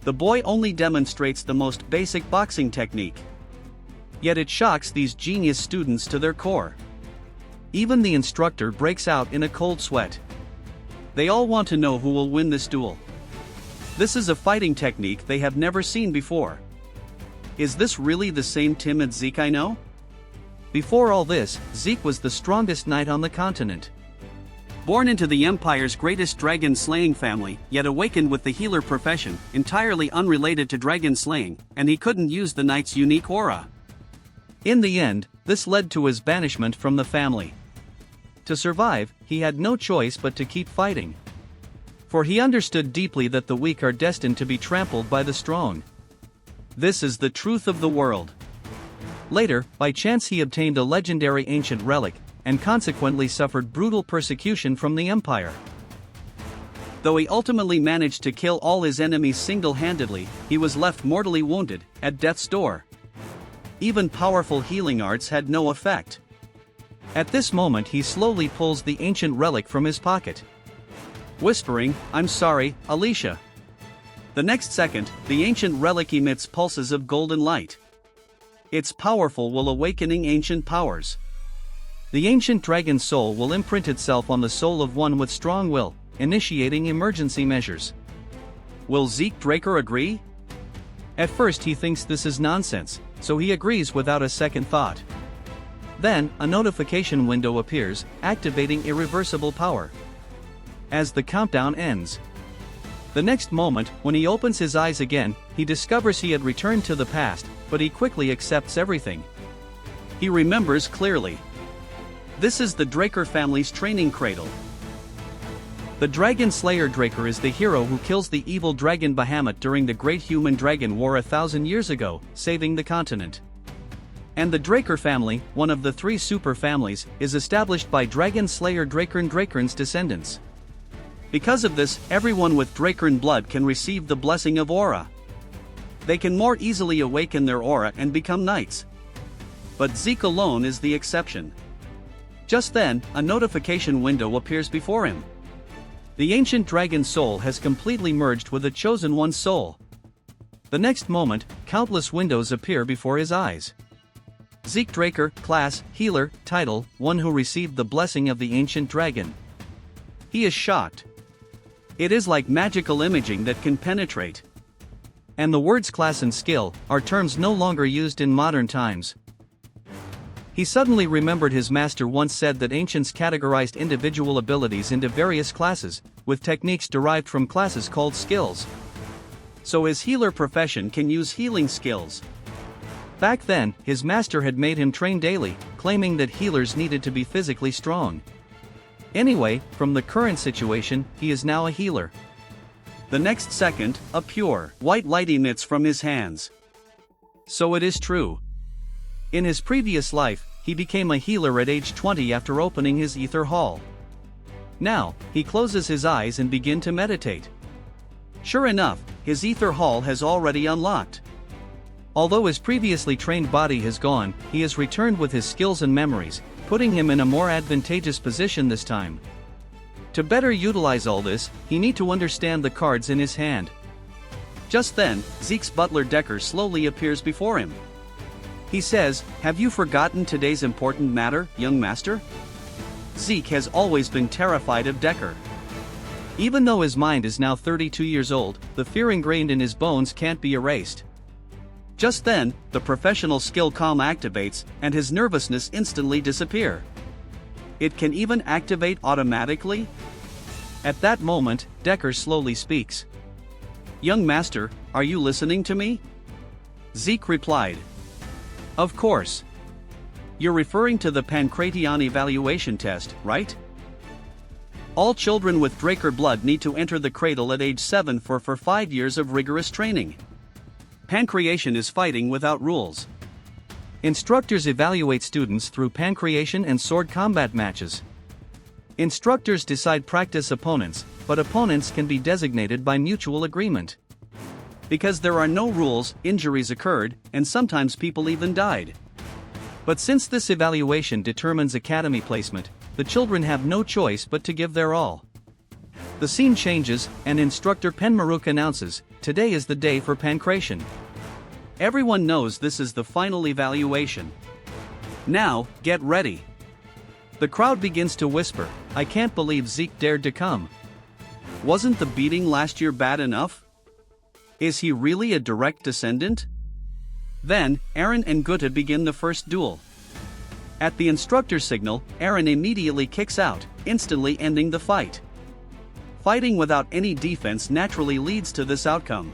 The boy only demonstrates the most basic boxing technique. Yet it shocks these genius students to their core. Even the instructor breaks out in a cold sweat. They all want to know who will win this duel. This is a fighting technique they have never seen before. Is this really the same timid Zeke I know? Before all this, Zeke was the strongest knight on the continent. Born into the Empire's greatest dragon-slaying family, yet awakened with the healer profession, entirely unrelated to dragon slaying, and he couldn't use the knight's unique aura. In the end, this led to his banishment from the family. To survive, he had no choice but to keep fighting. For he understood deeply that the weak are destined to be trampled by the strong. This is the truth of the world. Later, by chance he obtained a legendary ancient relic, and consequently suffered brutal persecution from the Empire. Though he ultimately managed to kill all his enemies single-handedly, he was left mortally wounded, at death's door. Even powerful healing arts had no effect. At this moment he slowly pulls the ancient relic from his pocket, whispering, "I'm sorry, Alicia." The next second, the ancient relic emits pulses of golden light. Its powerful while awakening ancient powers. The ancient dragon soul will imprint itself on the soul of one with strong will, initiating emergency measures. Will Zeke Draker agree? At first he thinks this is nonsense, so he agrees without a second thought. Then, a notification window appears, activating irreversible power. As the countdown ends. The next moment, when he opens his eyes again, he discovers he had returned to the past, but he quickly accepts everything. He remembers clearly. This is the Draker family's training cradle. The Dragonslayer Draker is the hero who kills the evil dragon Bahamut during the Great Human Dragon War 1,000 years ago, saving the continent. And the Draker family, one of the 3 super families, is established by Dragonslayer Draken's descendants. Because of this, everyone with Drakern blood can receive the blessing of aura. They can more easily awaken their aura and become knights. But Zeke alone is the exception. Just then, a notification window appears before him. The ancient dragon soul has completely merged with the chosen one's soul. The next moment, countless windows appear before his eyes. Zeke Draker, class, healer, title, one who received the blessing of the ancient dragon. He is shocked. It is like magical imaging that can penetrate. And the words class and skill are terms no longer used in modern times. He suddenly remembered his master once said that ancients categorized individual abilities into various classes, with techniques derived from classes called skills. So his healer profession can use healing skills. Back then, his master had made him train daily, claiming that healers needed to be physically strong. Anyway, from the current situation, he is now a healer. The next second, a pure, white light emits from his hands. So it is true. In his previous life, he became a healer at age 20 after opening his ether hall. Now, he closes his eyes and begins to meditate. Sure enough, his ether hall has already unlocked. Although his previously trained body has gone, he has returned with his skills and memories, putting him in a more advantageous position this time. To better utilize all this, he needs to understand the cards in his hand. Just then, Zeke's butler Decker slowly appears before him. He says, "Have you forgotten today's important matter, young master?" Zeke has always been terrified of Decker. Even though his mind is now 32 years old, the fear ingrained in his bones can't be erased. Just then, the professional skill calm activates, and his nervousness instantly disappears. It can even activate automatically? At that moment, Decker slowly speaks. "Young master, are you listening to me?" Zeke replied. "Of course. You're referring to the Pancration evaluation test, right? All children with Draker blood need to enter the cradle at age 7 for 5 years of rigorous training. Pancration is fighting without rules. Instructors evaluate students through pancration and sword combat matches. Instructors decide practice opponents, but opponents can be designated by mutual agreement. Because there are no rules, injuries occurred, and sometimes people even died. But since this evaluation determines academy placement, the children have no choice but to give their all. The scene changes, and instructor Penmaruk announces, today is the day for pancration. Everyone knows this is the final evaluation. Now, get ready. The crowd begins to whisper, I can't believe Zeke dared to come. Wasn't the beating last year bad enough? Is he really a direct descendant? Then, Eren and Gutta begin the first duel. At the instructor's signal, Eren immediately kicks out, instantly ending the fight. Fighting without any defense naturally leads to this outcome.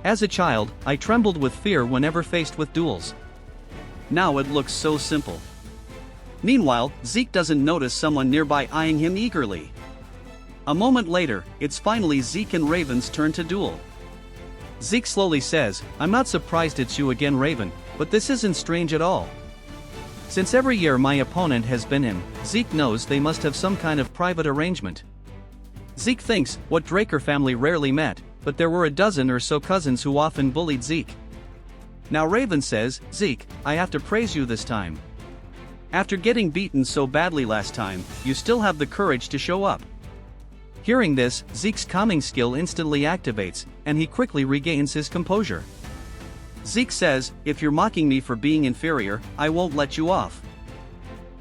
As a child, I trembled with fear whenever faced with duels. Now it looks so simple. Meanwhile, Zeke doesn't notice someone nearby eyeing him eagerly. A moment later, it's finally Zeke and Raven's turn to duel. Zeke slowly says, I'm not surprised it's you again, Raven, but this isn't strange at all. Since every year my opponent has been him, Zeke knows they must have some kind of private arrangement. Zeke thinks what Draker family rarely met, but there were a dozen or so cousins who often bullied Zeke. Now Raven says, Zeke, I have to praise you this time. After getting beaten so badly last time, you still have the courage to show up. Hearing this, Zeke's calming skill instantly activates, and he quickly regains his composure. Zeke says, if you're mocking me for being inferior, I won't let you off.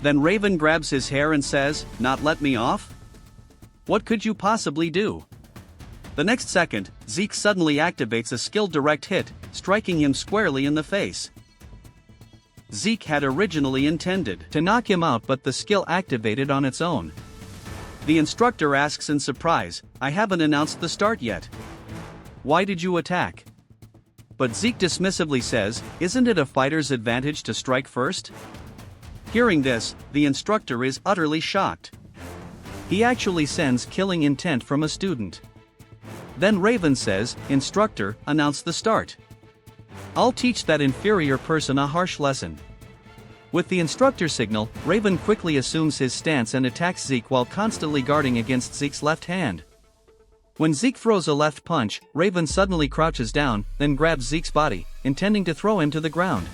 Then Raven grabs his hair and says, not let me off? What could you possibly do? The next second, Zeke suddenly activates a skill direct hit, striking him squarely in the face. Zeke had originally intended to knock him out, but the skill activated on its own. The instructor asks in surprise, I haven't announced the start yet. Why did you attack? But Zeke dismissively says, isn't it a fighter's advantage to strike first? Hearing this, the instructor is utterly shocked. He actually sends killing intent from a student. Then Raven says, Instructor, announce the start. I'll teach that inferior person a harsh lesson. With the instructor's signal, Raven quickly assumes his stance and attacks Zeke while constantly guarding against Zeke's left hand. When Zeke throws a left punch, Raven suddenly crouches down, then grabs Zeke's body, intending to throw him to the ground.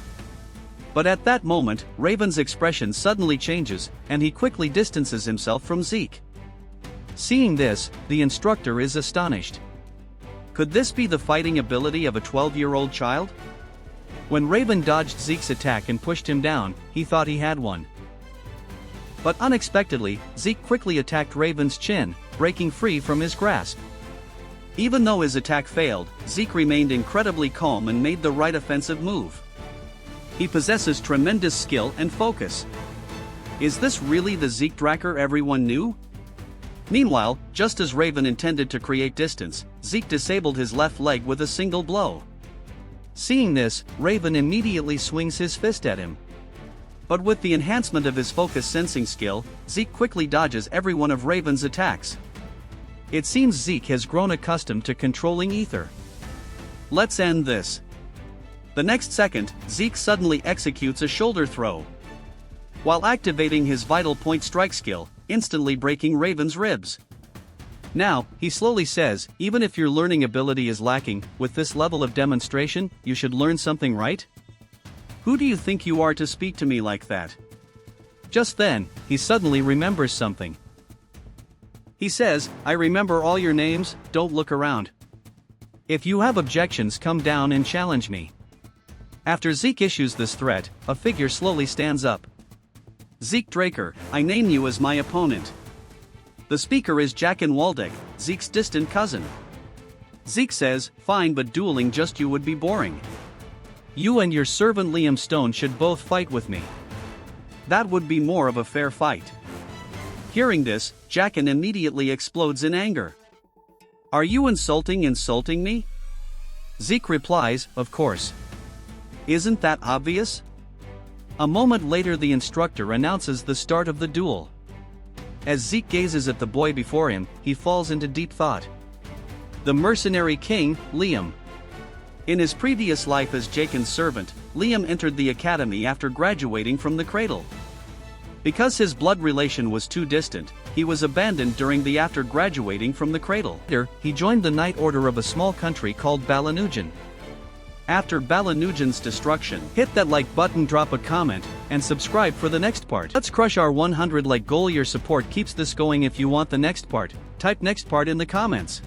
But at that moment, Raven's expression suddenly changes, and he quickly distances himself from Zeke. Seeing this, the instructor is astonished. Could this be the fighting ability of a 12-year-old child? When Raven dodged Zeke's attack and pushed him down, he thought he had one. But unexpectedly, Zeke quickly attacked Raven's chin, breaking free from his grasp. Even though his attack failed, Zeke remained incredibly calm and made the right offensive move. He possesses tremendous skill and focus. Is this really the Zeke Dracker everyone knew? Meanwhile, just as Raven intended to create distance, Zeke disabled his left leg with a single blow. Seeing this, Raven immediately swings his fist at him. But with the enhancement of his focus sensing skill, Zeke quickly dodges every one of Raven's attacks. It seems Zeke has grown accustomed to controlling ether. Let's end this. The next second, Zeke suddenly executes a shoulder throw, while activating his vital point strike skill, instantly breaking Raven's ribs. Now, he slowly says, even if your learning ability is lacking, with this level of demonstration, you should learn something, right? Who do you think you are to speak to me like that? Just then, he suddenly remembers something. He says, I remember all your names, don't look around. If you have objections, come down and challenge me. After Zeke issues this threat, a figure slowly stands up. Zeke Draker, I name you as my opponent. The speaker is Jaqen Waldeck, Zeke's distant cousin. Zeke says, fine, but dueling just you would be boring. You and your servant Liam Stone should both fight with me. That would be more of a fair fight. Hearing this, Jaqen immediately explodes in anger. Are you insulting me? Zeke replies, of course. Isn't that obvious? A moment later, the instructor announces the start of the duel. As Zeke gazes at the boy before him, he falls into deep thought. The mercenary king, Liam. In his previous life as Jaqen's servant, Liam entered the academy after graduating from the cradle. Because his blood relation was too distant, he was abandoned after graduating from the cradle. Later, he joined the Knight Order of a small country called Balanujan. After Balanujan's destruction, hit that like button, drop a comment, and subscribe for the next part. Let's crush our 100 like goal. Your support keeps this going. If you want the next part, type next part in the comments.